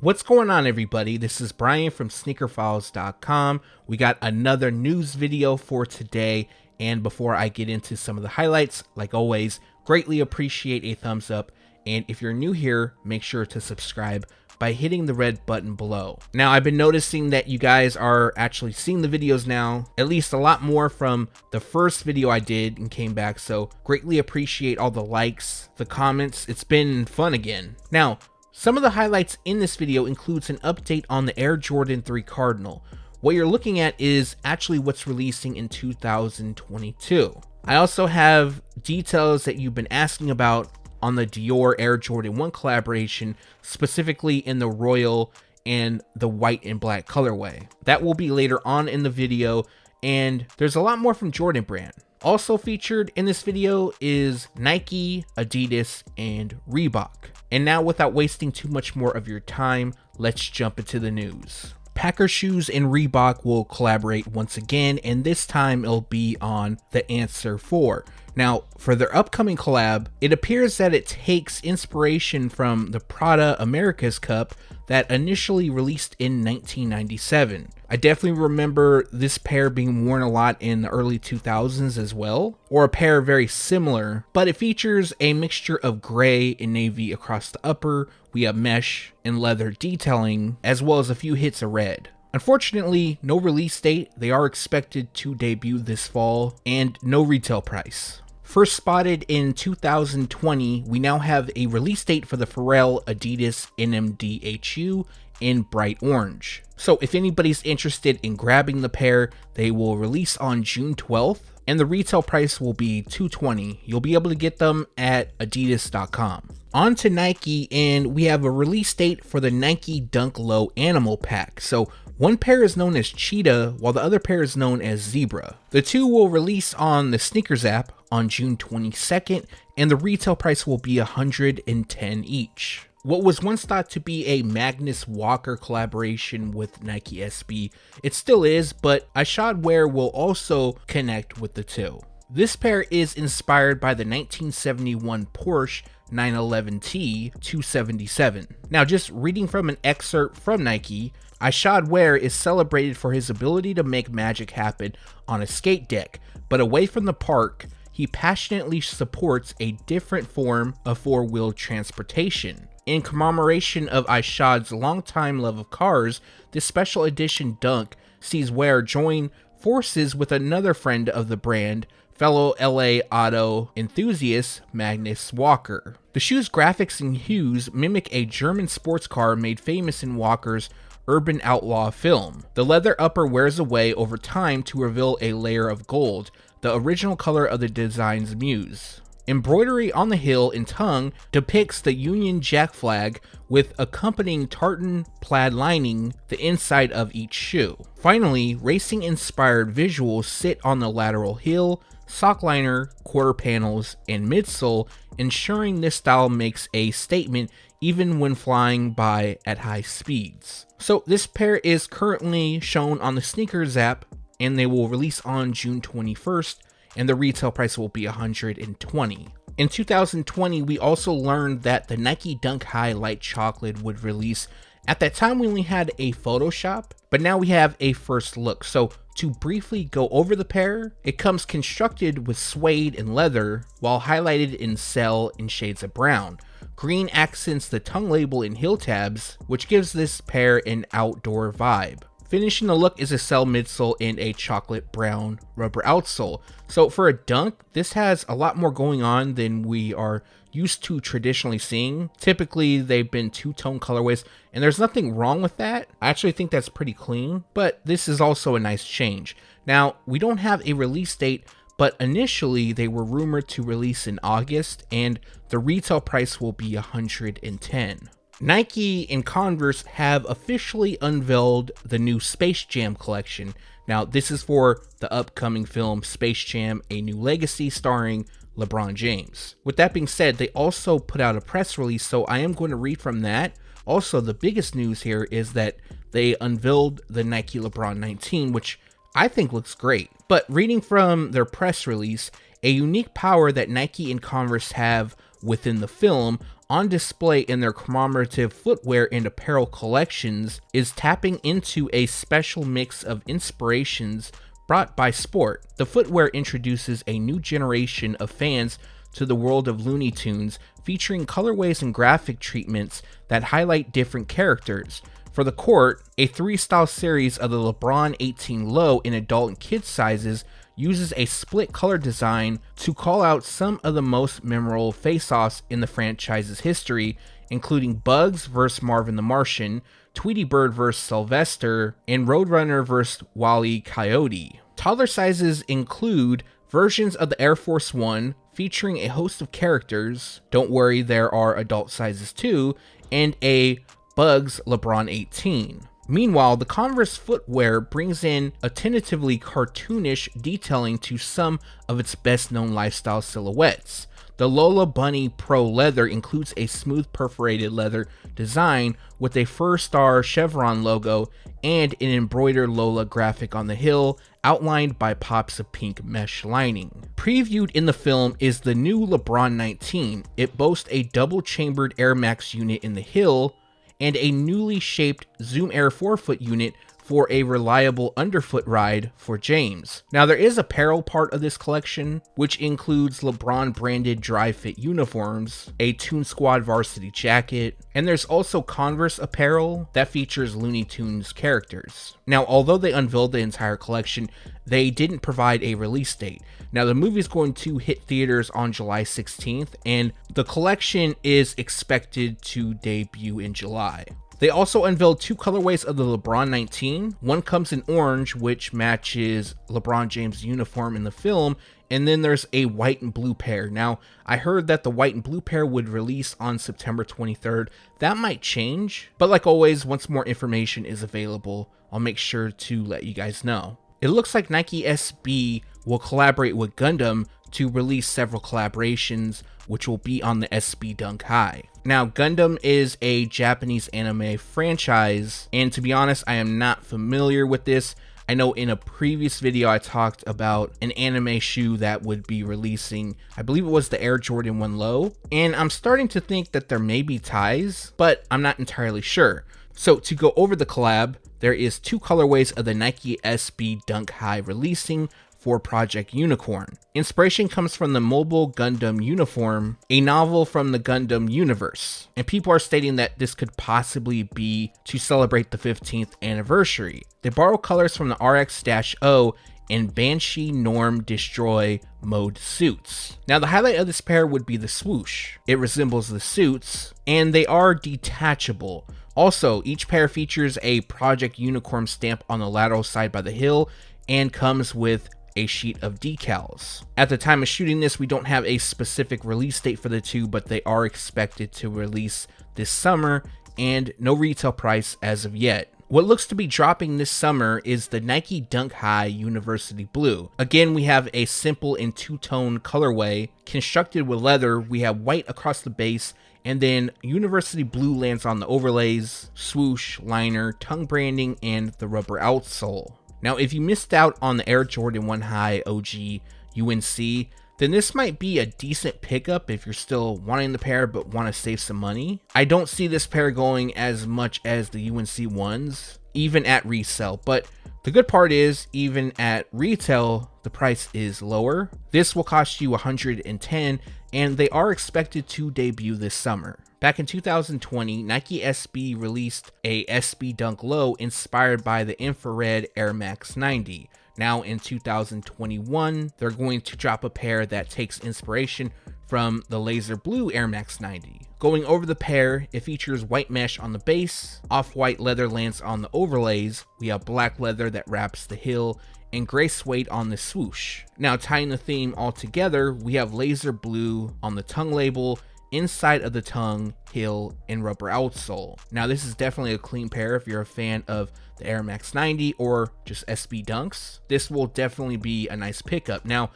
What's going on, everybody? This is Brian from SneakerFiles.com. We got another news video for today, and before I get into some of the highlights, like always, greatly appreciate a thumbs up, and if you're new here, make sure to subscribe by hitting the red button below. Now, I've been noticing that you guys are actually seeing the videos now, at least a lot more from the first video I did and came back, so greatly appreciate all the likes, the comments. It's been fun again. Now, some of the highlights in this video includes an update on the Air Jordan 3 Cardinal. What you're looking at is actually what's releasing in 2022. I also have details that you've been asking about on the Dior Air Jordan 1 collaboration, specifically in the royal and the white and black colorway. That will be later on in the video, and there's a lot more from Jordan Brand. Also featured in this video is Nike, Adidas, and Reebok. And now, without wasting too much more of your time, let's jump into the news. Packer Shoes and Reebok will collaborate once again, and this time it'll be on the Answer IV. Now, for their upcoming collab, it appears that it takes inspiration from the Prada America's Cup that initially released in 1997. I definitely remember this pair being worn a lot in the early 2000s as well, or a pair very similar, but it features a mixture of gray and navy across the upper. We have mesh and leather detailing, as well as a few hits of red. Unfortunately, no release date. They are expected to debut this fall, and no retail price. First spotted in 2020, we now have a release date for the Pharrell Adidas NMD Hu in bright orange. So if anybody's interested in grabbing the pair, they will release on June 12th, and the retail price will be $220. You'll be able to get them at adidas.com. On to Nike, and we have a release date for the Nike Dunk Low Animal Pack. So one pair is known as Cheetah, while the other pair is known as Zebra. The two will release on the Sneakers app on June 22nd, and the retail price will be $110 each. What was once thought to be a Magnus Walker collaboration with Nike SB, it still is, but Ishod Wair will also connect with the two. This pair is inspired by the 1971 Porsche 911T 277. Now, just reading from an excerpt from Nike, Ishod Wair is celebrated for his ability to make magic happen on a skate deck, but away from the park, he passionately supports a different form of four-wheeled transportation. In commemoration of Ishod's longtime love of cars, this special edition dunk sees Wair join forces with another friend of the brand, fellow LA auto enthusiast Magnus Walker. The shoe's graphics and hues mimic a German sports car made famous in Walker's urban outlaw film. The leather upper wears away over time to reveal a layer of gold, the original color of the design's muse. Embroidery on the heel and tongue depicts the Union Jack flag with accompanying tartan plaid lining the inside of each shoe. Finally, racing-inspired visuals sit on the lateral heel, sock liner, quarter panels, and midsole, ensuring this style makes a statement even when flying by at high speeds. So this pair is currently shown on the Sneakers app, and they will release on June 21st, and the retail price will be $120. In 2020, we also learned that the Nike Dunk High Light Chocolate would release. At that time, we only had a Photoshop, but now we have a first look. So to briefly go over the pair, it comes constructed with suede and leather, while highlighted in cell in shades of brown. Green accents the tongue label and heel tabs, which gives this pair an outdoor vibe. Finishing the look is a cell midsole and a chocolate brown rubber outsole. So for a dunk, this has a lot more going on than we are used to traditionally seeing. Typically, they've been two-tone colorways, and there's nothing wrong with that. I actually think that's pretty clean, but this is also a nice change. Now, we don't have a release date, but initially they were rumored to release in August, and the retail price will be $110. Nike and Converse have officially unveiled the new Space Jam collection. Now, this is for the upcoming film Space Jam: A New Legacy starring LeBron James. With that being said, they also put out a press release, so I am going to read from that. Also, the biggest news here is that they unveiled the Nike LeBron 19, which I think looks great. But reading from their press release, a unique power that Nike and Converse have within the film on display in their commemorative footwear and apparel collections, is tapping into a special mix of inspirations brought by sport. The footwear introduces a new generation of fans to the world of Looney Tunes, featuring colorways and graphic treatments that highlight different characters. For the court, a 3-style series of the LeBron 18 Low in adult and kid sizes uses a split color design to call out some of the most memorable face-offs in the franchise's history, including Bugs vs. Marvin the Martian, Tweety Bird vs. Sylvester, and Roadrunner vs. Wile E. Coyote. Toddler sizes include versions of the Air Force One featuring a host of characters, don't worry, there are adult sizes too, and a Bugs LeBron 18. Meanwhile, the Converse footwear brings in a tentatively cartoonish detailing to some of its best-known lifestyle silhouettes. The Lola Bunny Pro Leather includes a smooth perforated leather design with a fur-star chevron logo and an embroidered Lola graphic on the heel, outlined by pops of pink mesh lining. Previewed in the film is the new LeBron 19. It boasts a double-chambered Air Max unit in the heel and a newly shaped Zoom Air forefoot unit for a reliable underfoot ride for James. Now, there is apparel part of this collection, which includes LeBron branded dry fit uniforms, a Toon Squad varsity jacket, and there's also Converse apparel that features Looney Tunes characters. Now, although they unveiled the entire collection, they didn't provide a release date. Now, the movie is going to hit theaters on July 16th, and the collection is expected to debut in July. They also unveiled 2 colorways of the LeBron 19. One comes in orange, which matches LeBron James' uniform in the film, and then there's a white and blue pair. Now, I heard that the white and blue pair would release on September 23rd. That might change, but like always, once more information is available, I'll make sure to let you guys know. It looks like Nike SB will collaborate with Gundam to release several collaborations, which will be on the SB Dunk High. Now, Gundam is a Japanese anime franchise, and to be honest, I am not familiar with this. I know in a previous video I talked about an anime shoe that would be releasing, I believe it was the Air Jordan 1 Low, and I'm starting to think that there may be ties, but I'm not entirely sure. So to go over the collab, there is 2 colorways of the Nike SB Dunk High releasing for Project Unicorn. Inspiration comes from the Mobile Gundam Uniform, a novel from the Gundam universe, and people are stating that this could possibly be to celebrate the 15th anniversary. They borrow colors from the RX-O and Banshee Norm Destroy mode suits. Now, the highlight of this pair would be the swoosh. It resembles the suits, and they are detachable. Also, each pair features a Project Unicorn stamp on the lateral side by the heel and comes with a sheet of decals. At the time of shooting this, we don't have a specific release date for the 2, but they are expected to release this summer, and no retail price as of yet. What looks to be dropping this summer is the Nike Dunk High University Blue. Again, we have a simple and 2-tone colorway. Constructed with leather, we have white across the base, and then University Blue lands on the overlays, swoosh, liner, tongue branding, and the rubber outsole. Now, if you missed out on the Air Jordan 1 High OG UNC, then this might be a decent pickup if you're still wanting the pair but want to save some money. I don't see this pair going as much as the UNC ones, even at resale, but the good part is, even at retail, the price is lower. This will cost you $110, and they are expected to debut this summer. Back in 2020, Nike SB released a SB Dunk Low inspired by the infrared Air Max 90. Now in 2021, they're going to drop a pair that takes inspiration from the laser blue Air Max 90. Going over the pair, it features white mesh on the base, off-white leather lands on the overlays, we have black leather that wraps the heel, and gray suede on the swoosh. Now, tying the theme all together, we have laser blue on the tongue label, inside of the tongue, heel, and rubber outsole. Now, this is definitely a clean pair if you're a fan of the Air Max 90 or just SB Dunks. This will definitely be a nice pickup. Now,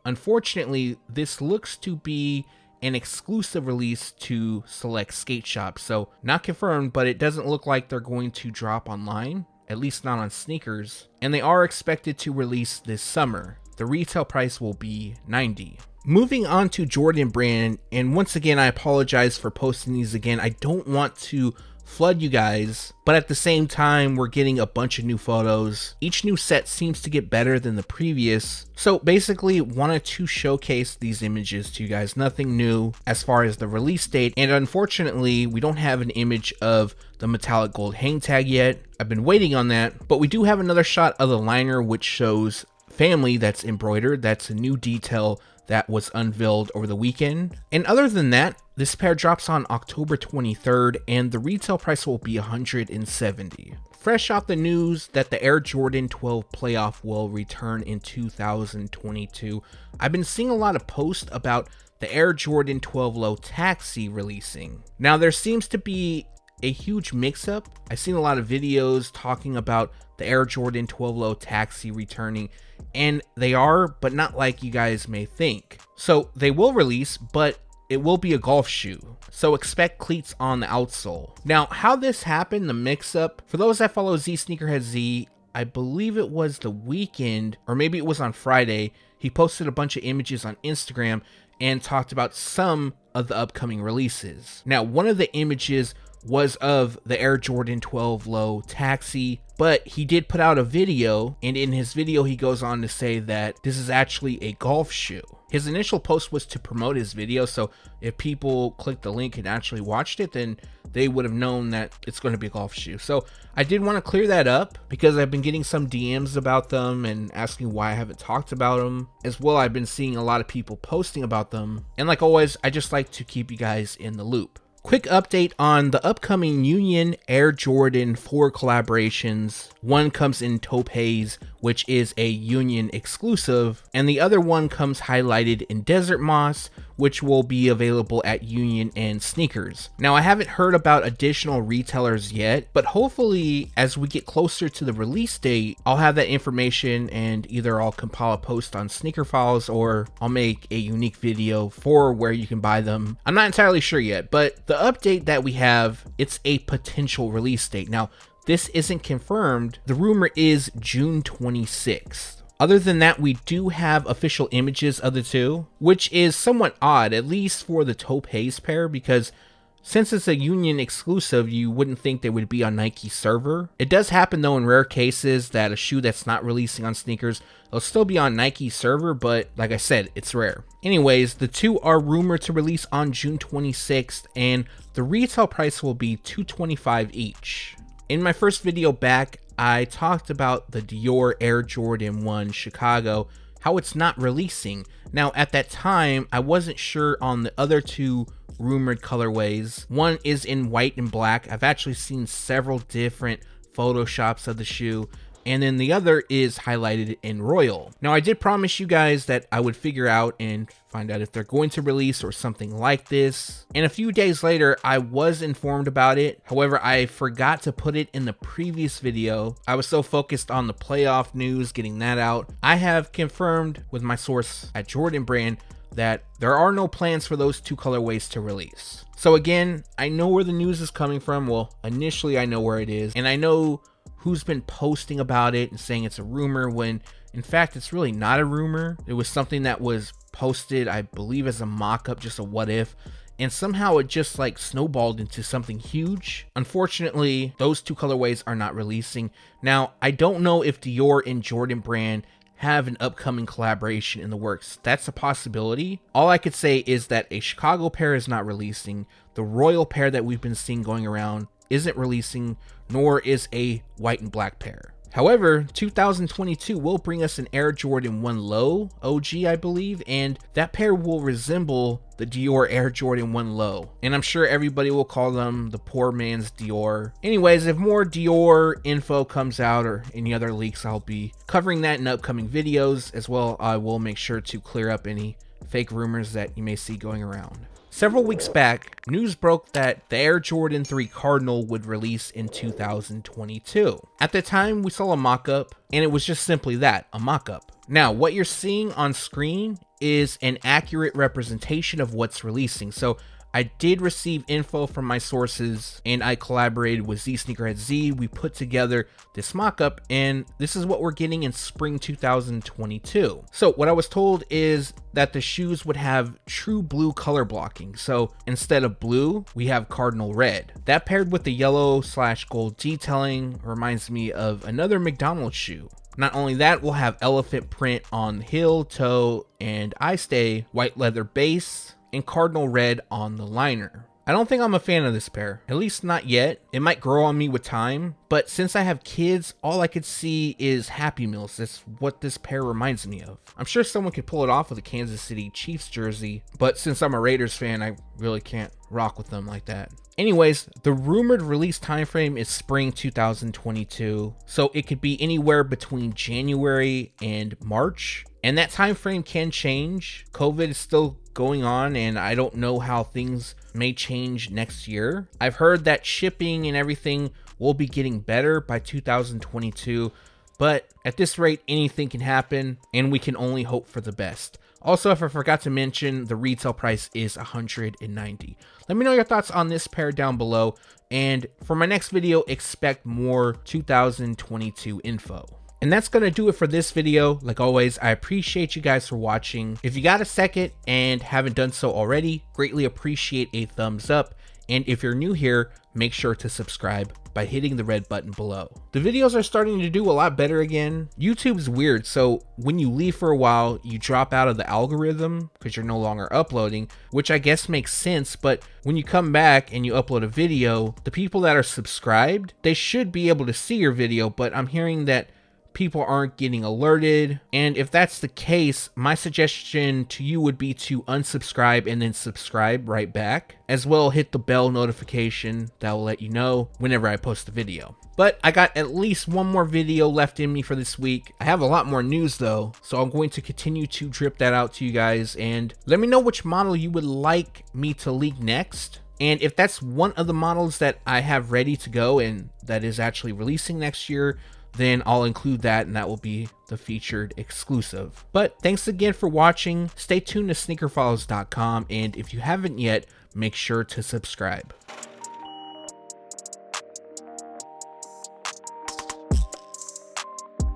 unfortunately, this looks to be an exclusive release to select skate shops, so not confirmed, but it doesn't look like they're going to drop online, at least not on sneakers, and they are expected to release this summer. The retail price will be $90. Moving on to Jordan Brand, and once again, I apologize for posting these again. I don't want to flood you guys, but at the same time, we're getting a bunch of new photos. Each new set seems to get better than the previous. So basically, wanted to showcase these images to you guys. Nothing new as far as the release date, and unfortunately, we don't have an image of the metallic gold hang tag yet. I've been waiting on that, but we do have another shot of the liner, which shows family that's embroidered. That's a new detail that was unveiled over the weekend. And other than that, this pair drops on October 23rd, and the retail price will be $170. Fresh off the news that the Air Jordan 12 playoff will return in 2022, I've been seeing a lot of posts about the Air Jordan 12 Low Taxi releasing. Now, there seems to be a huge mix-up. I've seen a lot of videos talking about the Air Jordan 12 Low Taxi returning, and they are, but not like you guys may think. So they will release, but it will be a golf shoe. So expect cleats on the outsole. Now, how this happened, the mix-up, for those that follow Z Sneakerhead Z, I believe it was the weekend, or maybe it was on Friday, he posted a bunch of images on Instagram and talked about some of the upcoming releases. Now, one of the images was of the Air Jordan 12 Low Taxi, but he did put out a video, and in his video he goes on to say that this is actually a golf shoe. His initial post was to promote his video, so if people clicked the link and actually watched it, then they would have known that it's going to be a golf shoe. So I did want to clear that up because I've been getting some DMs about them and asking why I haven't talked about them. As well, I've been seeing a lot of people posting about them, and like always, I just like to keep you guys in the loop. Quick update on the upcoming Union Air Jordan 4 collaborations. One comes in taupe haze, which is a Union exclusive, and the other one comes highlighted in desert moss, which will be available at Union and Sneakers. Now, I haven't heard about additional retailers yet, but hopefully as we get closer to the release date, I'll have that information, and either I'll compile a post on Sneaker Files or I'll make a unique video for where you can buy them. I'm not entirely sure yet, but the update that we have, it's a potential release date. Now, this isn't confirmed. The rumor is June 26th. Other than that, we do have official images of the two, which is somewhat odd, at least for the taupe haze pair, because since it's a Union exclusive, you wouldn't think they would be on Nike's server. It does happen though in rare cases that a shoe that's not releasing on sneakers, it'll still be on Nike's server, but like I said, it's rare. Anyways, the two are rumored to release on June 26th, and the retail price will be $225 each. In my first video back, I talked about the Dior Air Jordan 1 Chicago, how it's not releasing. Now, at that time, I wasn't sure on the other two rumored colorways. One is in white and black. I've actually seen several different photoshops of the shoe. And then the other is highlighted in royal. Now, I did promise you guys that I would figure out and find out if they're going to release or something like this. And a few days later, I was informed about it. However, I forgot to put it in the previous video. I was so focused on the playoff news, getting that out. I have confirmed with my source at Jordan Brand that there are no plans for those two colorways to release. So again, I know where the news is coming from. Well, initially I know where it is, and I know who's been posting about it and saying it's a rumor when in fact it's really not a rumor. It was something that was posted, I believe, as a mock-up, just a what if, and somehow it just like snowballed into something huge. Unfortunately, those two colorways are not releasing. Now, I don't know if Dior and Jordan Brand have an upcoming collaboration in the works. That's a possibility. All I could say is that a Chicago pair is not releasing. The royal pair that we've been seeing going around isn't releasing, nor is a white and black pair. However, 2022 will bring us an Air Jordan 1 Low OG, I believe, and that pair will resemble the Dior Air Jordan 1 Low. And I'm sure everybody will call them the poor man's Dior. Anyways, if more Dior info comes out or any other leaks, I'll be covering that in upcoming videos. As well, I will make sure to clear up any fake rumors that you may see going around. Several weeks back, news broke that the Air Jordan 3 Cardinal would release in 2022. At the time, we saw a mock-up, and it was just simply that, a mock-up. Now, what you're seeing on screen is an accurate representation of what's releasing. So I did receive info from my sources, and I collaborated with Z Sneakerhead Z. We put together this mock-up, and this is what we're getting in spring 2022. So what I was told is that the shoes would have true blue color blocking. So instead of blue, we have Cardinal red. That paired with the yellow/gold detailing reminds me of another McDonald's shoe. Not only that, we'll have elephant print on the heel, toe, and eye stay, white leather base, and Cardinal red on the liner. I don't think I'm a fan of this pair, at least not yet. It might grow on me with time, but since I have kids, all I could see is Happy Meals. That's what this pair reminds me of. I'm sure someone could pull it off with a Kansas City Chiefs jersey, but since I'm a Raiders fan, I really can't rock with them like that. Anyways, the rumored release timeframe is spring 2022, so it could be anywhere between January and March, and that timeframe can change. COVID is still going on, and I don't know how things may change next year. I've heard that shipping and everything will be getting better by 2022, but at this rate, anything can happen, and we can only hope for the best. Also, if I forgot to mention, the retail price is $190. Let me know your thoughts on this pair down below, and for my next video, expect more 2022 info. And that's going to do it for this video. Like always, I appreciate you guys for watching. If you got a second and haven't done so already, greatly appreciate a thumbs up. And if you're new here, make sure to subscribe by hitting the red button below. The videos are starting to do a lot better again. YouTube's weird, so when you leave for a while, you drop out of the algorithm because you're no longer uploading, which I guess makes sense, but when you come back and you upload a video, the people that are subscribed, they should be able to see your video, but I'm hearing that people aren't getting alerted, and if that's the case, my suggestion to you would be to unsubscribe and then subscribe right back. As well, hit the bell notification that will let you know whenever I post a video. But I got at least one more video left in me for this week. I have a lot more news though, so I'm going to continue to drip that out to you guys, and let me know which model you would like me to leak next. And if that's one of the models that I have ready to go and that is actually releasing next year, then I'll include that, and that will be the featured exclusive. But thanks again for watching. Stay tuned to SneakerFiles.com, and if you haven't yet, make sure to subscribe.